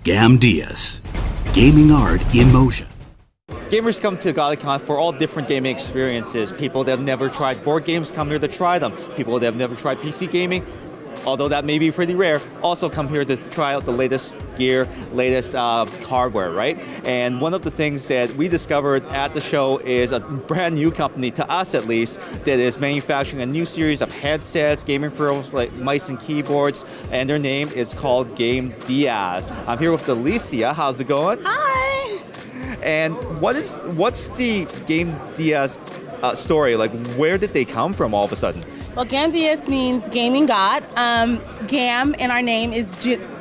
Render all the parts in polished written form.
GAM Diaz, gaming art in motion. Gamers come to GalliCon for all different gaming experiences. People that have never tried board games come here to try them. People that have never tried PC gaming, although that may be pretty rare, also come here to try out the latest gear, latest hardware, right? And one of the things that we discovered at the show is a brand new company, to us at least, that is manufacturing a new series of headsets, gaming peripherals like mice and keyboards, and their name is called GAM Diaz. I'm here with Alicia. How's it going? Hi. And what's the GAM Diaz story? Like, where did they come from all of a sudden? Well, GAM Diaz means gaming god. GAM in our name is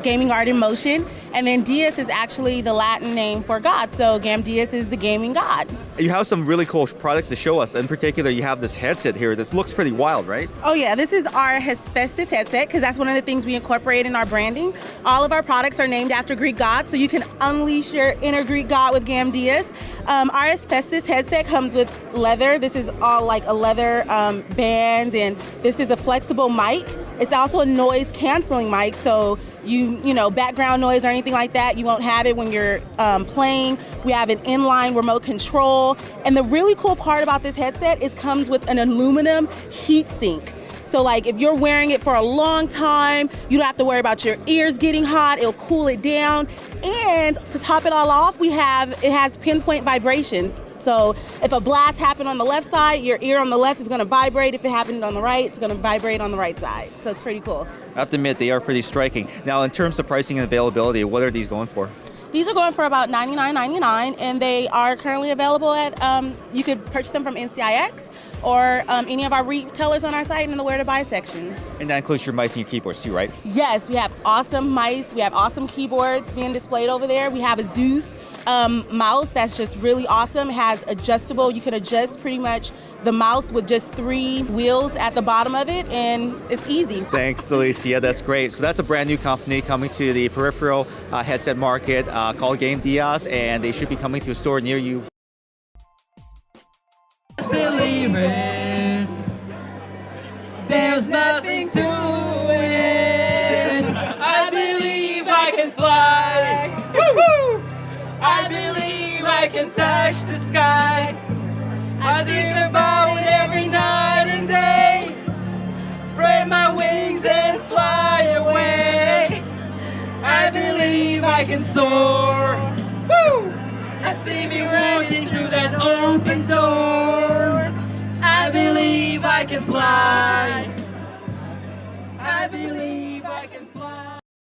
gaming art in motion. And then Diaz is actually the Latin name for God. So GAM Diaz is the gaming god. You have some really cool products to show us. In particular, you have this headset here. This looks pretty wild, right? Oh yeah, this is our Hephaestus headset because that's one of the things we incorporate in our branding. All of our products are named after Greek gods, so you can unleash your inner Greek god with GAM Diaz. Our Hephaestus headset comes with leather. This is all like a leather band, and this is a flexible mic. It's also a noise canceling mic, so you know, background noise or anything like that, you won't have it when you're playing. We have an inline remote control, and the really cool part about this headset is comes with an aluminum heat sink. So like if you're wearing it for a long time, you don't have to worry about your ears getting hot, it'll cool it down. And to top it all off, it has pinpoint vibration. So if a blast happened on the left side, your ear on the left is gonna vibrate. If it happened on the right, it's gonna vibrate on the right side. So it's pretty cool. I have to admit, they are pretty striking. Now, in terms of pricing and availability, what are these going for? These are going for about $99.99, and they are currently available at, you could purchase them from NCIX or any of our retailers on our site in the where to buy section. And that includes your mice and your keyboards too, right? Yes, we have awesome mice, we have awesome keyboards being displayed over there. We have a Zeus mouse that's just really awesome. It has adjustable, you can adjust pretty much the mouse with just 3 wheels at the bottom of it, and it's easy. Thanks, Alicia. That's great. So that's a brand new company coming to the peripheral headset market called GAM Diaz, and they should be coming to a store near you. Believe it, there's nothing to it. I believe I can fly. Woo-hoo! I believe I can touch the sky. I think about it every night and day. Spread my wings and fly away. I believe I can soar. Woo! I see me walking through that open door. I believe I can fly.